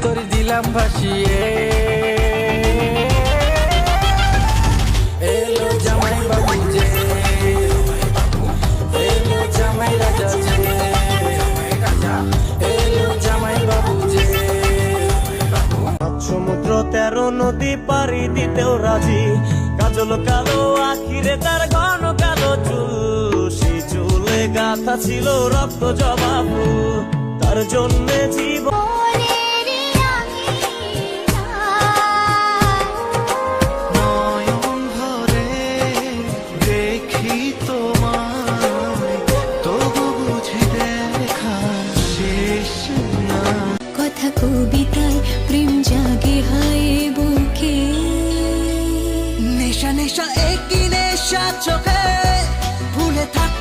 তোর দিলাম ভাসিয়ে। এলো জামাই বাবু যে, এলো জামাই রাজা যে, এলো জামাই বাবু যে। সমুদ্র 13 নদী পাড়ি দিতেও রাজি, কাজল কালো আখিরে তার ঘন কালো চুল, সেই চুলে গাথা ছিল রক্ত জবা ফুল, তার জন্যে জীবন কথা কবিতায় প্রেম জাগে হায় বুকে, নেশা নেশা একই নেশা চোখে ভুলে থাক